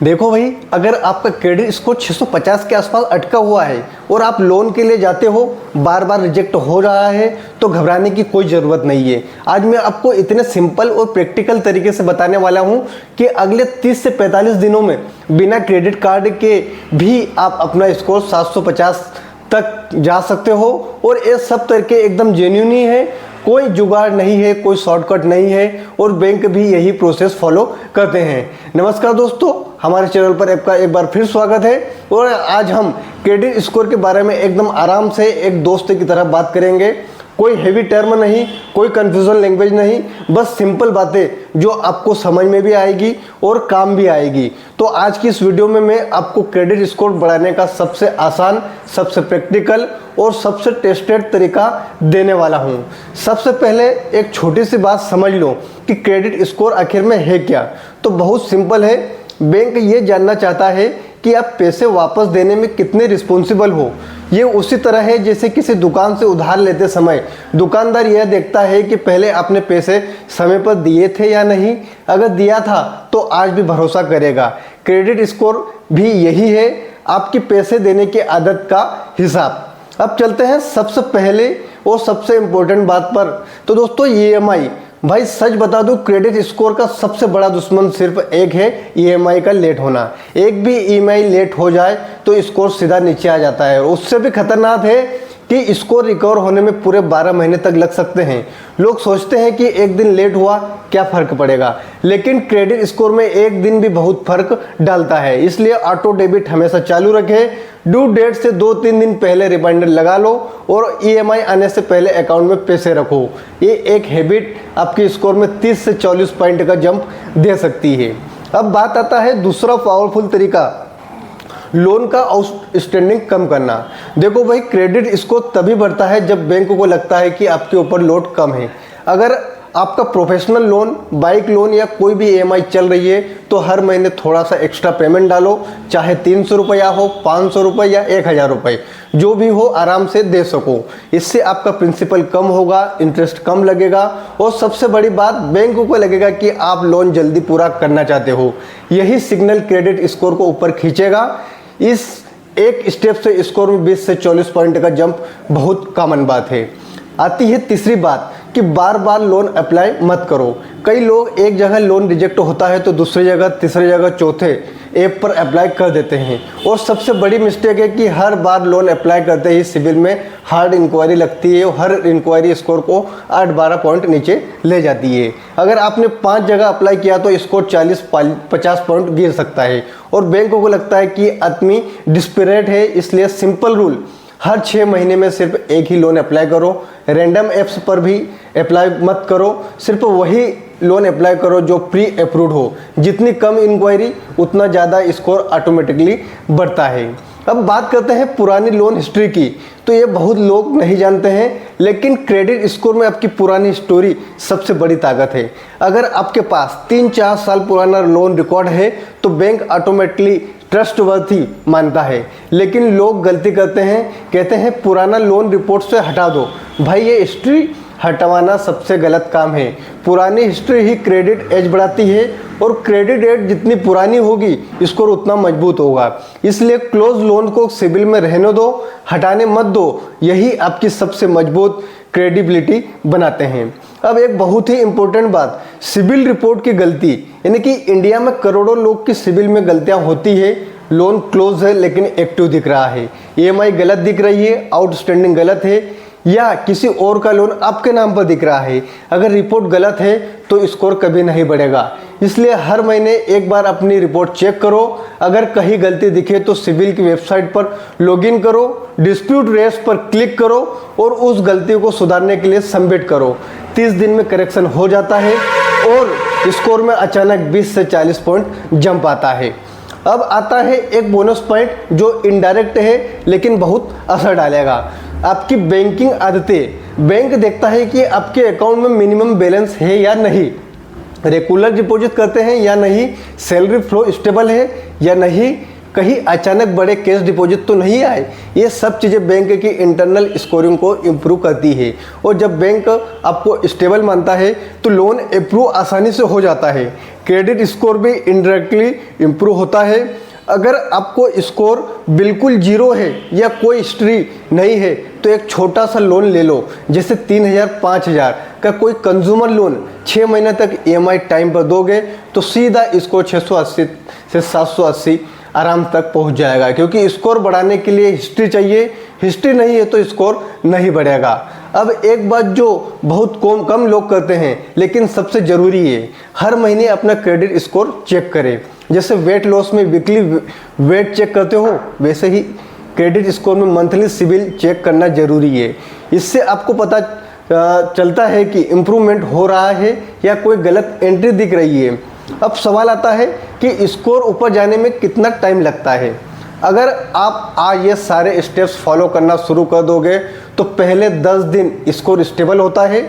देखो भाई, अगर आपका क्रेडिट स्कोर 650 के आसपास अटका हुआ है और आप लोन के लिए जाते हो, बार बार रिजेक्ट हो रहा है, तो घबराने की कोई ज़रूरत नहीं है। आज मैं आपको इतने सिंपल और प्रैक्टिकल तरीके से बताने वाला हूं कि अगले 30 से 45 दिनों में बिना क्रेडिट कार्ड के भी आप अपना स्कोर 750 तक जा सकते हो। और ये सब तरीके एकदम जेन्युइन ही है, कोई जुगाड़ नहीं है, कोई शॉर्टकट नहीं है, और बैंक भी यही प्रोसेस फॉलो करते हैं। नमस्कार दोस्तों, हमारे चैनल पर आपका एक बार फिर स्वागत है। और आज हम क्रेडिट स्कोर के बारे में एकदम आराम से एक दोस्त की तरह बात करेंगे। कोई हेवी टर्म नहीं, कोई कंफ्यूजन लैंग्वेज नहीं, बस सिंपल बातें जो आपको समझ में भी आएगी और काम भी आएगी। तो आज की इस वीडियो में मैं आपको क्रेडिट स्कोर बढ़ाने का सबसे आसान, सबसे प्रैक्टिकल और सबसे टेस्टेड तरीका देने वाला हूं। सबसे पहले एक छोटी सी बात समझ लो कि क्रेडिट स्कोर आखिर में है क्या। तो बहुत सिंपल है, बैंक ये जानना चाहता है कि आप पैसे वापस देने में कितने रिस्पॉन्सिबल हो। ये उसी तरह है जैसे किसी दुकान से उधार लेते समय दुकानदार यह देखता है कि पहले आपने पैसे समय पर दिए थे या नहीं। अगर दिया था तो आज भी भरोसा करेगा। क्रेडिट स्कोर भी यही है, आपकी पैसे देने की आदत का हिसाब। अब चलते हैं सबसे पहले और सबसे इम्पोर्टेंट बात पर। तो दोस्तों, EMI। भाई सच बता दूं, क्रेडिट स्कोर का सबसे बड़ा दुश्मन सिर्फ एक है, EMI का लेट होना। एक भी EMI लेट हो जाए तो स्कोर सीधा नीचे आ जाता है। उससे भी खतरनाक है कि स्कोर रिकवर होने में पूरे 12 महीने तक लग सकते हैं। लोग सोचते हैं कि एक दिन लेट हुआ क्या फ़र्क पड़ेगा, लेकिन क्रेडिट स्कोर में एक दिन भी बहुत फर्क डालता है। इसलिए ऑटो डेबिट हमेशा चालू रखें। ड्यू डेट से 2-3 दिन पहले रिमाइंडर लगा लो और EMI आने से पहले अकाउंट में पैसे रखो। ये एक हैबिट आपके स्कोर में 30 से 40 पॉइंट का जंप दे सकती है। अब बात आता है दूसरा पावरफुल तरीका, लोन का आउटस्टैंडिंग कम करना। देखो भाई, क्रेडिट स्कोर तभी बढ़ता है जब बैंक को लगता है कि आपके ऊपर लोड कम है। अगर आपका प्रोफेशनल लोन, बाइक लोन या कोई भी EMI चल रही है तो हर महीने थोड़ा सा एक्स्ट्रा पेमेंट डालो, चाहे 300 रुपया हो, 500 रुपये या 1000 रुपये, जो भी हो आराम से दे सको। इससे आपका प्रिंसिपल कम होगा, इंटरेस्ट कम लगेगा, और सबसे बड़ी बात, बैंक को लगेगा कि आप लोन जल्दी पूरा करना चाहते हो। यही सिग्नल क्रेडिट स्कोर को ऊपर खींचेगा। इस एक स्टेप से स्कोर में 20 से 40 पॉइंट का जंप बहुत कॉमन बात है। आती है तीसरी बात कि बार बार लोन अप्लाई मत करो। कई लोग एक जगह लोन रिजेक्ट होता है तो दूसरी जगह, तीसरी जगह, चौथे ऐप पर अप्लाई कर देते हैं। और सबसे बड़ी मिस्टेक है कि हर बार लोन अप्लाई करते ही सिविल में हार्ड इंक्वायरी लगती है और हर इंक्वायरी स्कोर को 8-12 पॉइंट नीचे ले जाती है। अगर आपने 5 जगह अप्लाई किया तो स्कोर 40-50 पॉइंट गिर सकता है। और बैंकों को लगता है कि आदमी डिस्परेट है, इसलिए सिंपल रूल, हर 6 महीने में सिर्फ एक ही लोन अप्लाई करो। रैंडम ऐप्स पर भी अप्लाई मत करो, सिर्फ वही लोन अप्लाई करो जो प्री अप्रूव्ड हो। जितनी कम इंक्वायरी उतना ज़्यादा स्कोर ऑटोमेटिकली बढ़ता है। अब बात करते हैं पुरानी लोन हिस्ट्री की। तो ये बहुत लोग नहीं जानते हैं, लेकिन क्रेडिट स्कोर में आपकी पुरानी हिस्ट्री सबसे बड़ी ताकत है। अगर आपके पास 3-4 साल पुराना लोन रिकॉर्ड है तो बैंक ऑटोमेटिकली ट्रस्टवर्थी मानता है। लेकिन लोग गलती करते हैं, कहते हैं पुराना लोन रिपोर्ट से हटा दो। भाई, ये हिस्ट्री हटवाना सबसे गलत काम है। पुरानी हिस्ट्री ही क्रेडिट एज बढ़ाती है, और क्रेडिट एज जितनी पुरानी होगी स्कोर उतना मजबूत होगा। इसलिए क्लोज लोन को सिविल में रहने दो, हटाने मत दो। यही आपकी सबसे मजबूत क्रेडिबिलिटी बनाते हैं। अब एक बहुत ही इंपॉर्टेंट बात, सिविल रिपोर्ट की गलती, यानी कि इंडिया में करोड़ों लोग की सिविल में गलतियां होती है। लोन क्लोज है लेकिन एक्टिव दिख रहा है, EMI गलत दिख रही है, आउटस्टैंडिंग गलत है, या किसी और का लोन आपके नाम पर दिख रहा है। अगर रिपोर्ट गलत है तो स्कोर कभी नहीं बढ़ेगा। इसलिए हर महीने एक बार अपनी रिपोर्ट चेक करो। अगर कहीं गलती दिखे तो सिविल की वेबसाइट पर लॉगिन करो, डिस्प्यूट रेस पर क्लिक करो और उस गलती को सुधारने के लिए सबमिट करो। 30 दिन में करेक्शन हो जाता है और स्कोर में अचानक 20 से 40 पॉइंट जंप आता है। अब आता है एक बोनस पॉइंट जो इनडायरेक्ट है लेकिन बहुत असर डालेगा, आपकी बैंकिंग आदतें। बैंक देखता है कि आपके अकाउंट में मिनिमम बैलेंस है या नहीं, रेगुलर डिपॉजिट करते हैं या नहीं, सैलरी फ्लो स्टेबल है या नहीं, कहीं अचानक बड़े कैश डिपॉजिट तो नहीं आए। ये सब चीज़ें बैंक की इंटरनल स्कोरिंग को इम्प्रूव करती है, और जब बैंक आपको स्टेबल मानता है तो लोन अप्रूव आसानी से हो जाता है। क्रेडिट स्कोर भी इनडायरेक्टली इम्प्रूव होता है। अगर आपको स्कोर बिल्कुल जीरो है या कोई हिस्ट्री नहीं है तो एक छोटा सा लोन ले लो, जैसे 3,000 5,000 का कोई कंज्यूमर लोन 6 महीने तक EMI टाइम पर दोगे तो सीधा स्कोर 680 से 780 आराम तक पहुंच जाएगा, क्योंकि स्कोर बढ़ाने के लिए हिस्ट्री चाहिए। हिस्ट्री नहीं है तो स्कोर नहीं बढ़ेगा। अब एक बात जो बहुत कम लोग करते हैं लेकिन सबसे ज़रूरी है, हर महीने अपना क्रेडिट स्कोर चेक करें। जैसे वेट लॉस में वीकली वेट चेक करते हो, वैसे ही क्रेडिट स्कोर में मंथली सिबिल चेक करना ज़रूरी है। इससे आपको पता चलता है कि इम्प्रूवमेंट हो रहा है या कोई गलत एंट्री दिख रही है। अब सवाल आता है कि स्कोर ऊपर जाने में कितना टाइम लगता है। अगर आप आज ये सारे स्टेप्स फॉलो करना शुरू कर दोगे तो पहले 10 दिन स्कोर स्टेबल होता है,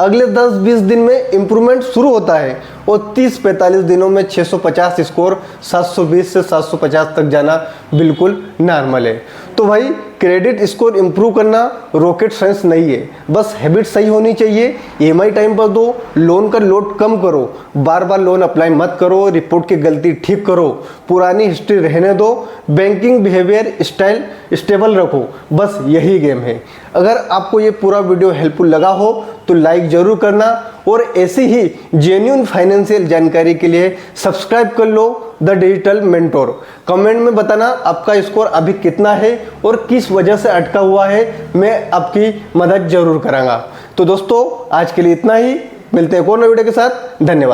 अगले 10-20 दिन में इम्प्रूवमेंट शुरू होता है, और 30-45 दिनों में 650 स्कोर 720 से 750 तक जाना बिल्कुल नॉर्मल है। तो भाई क्रेडिट स्कोर इम्प्रूव करना रॉकेट साइंस नहीं है, बस हैबिट सही होनी चाहिए। EMI टाइम पर दो, लोन का लोड कम करो, बार बार लोन अप्लाई मत करो, रिपोर्ट की गलती ठीक करो, पुरानी हिस्ट्री रहने दो, बैंकिंग बिहेवियर स्टाइल स्टेबल रखो, बस यही गेम है। अगर आपको ये पूरा वीडियो हेल्पफुल लगा हो तो लाइक ज़रूर करना, और ऐसी ही जेन्युइन फाइनेंशियल जानकारी के लिए सब्सक्राइब कर लो द डिजिटल मेंटोर। कमेंट में बताना आपका स्कोर अभी कितना है और किस वजह से अटका हुआ है, मैं आपकी मदद जरूर करूँगा। तो दोस्तों आज के लिए इतना ही, मिलते हैं एक और नए वीडियो के साथ। धन्यवाद।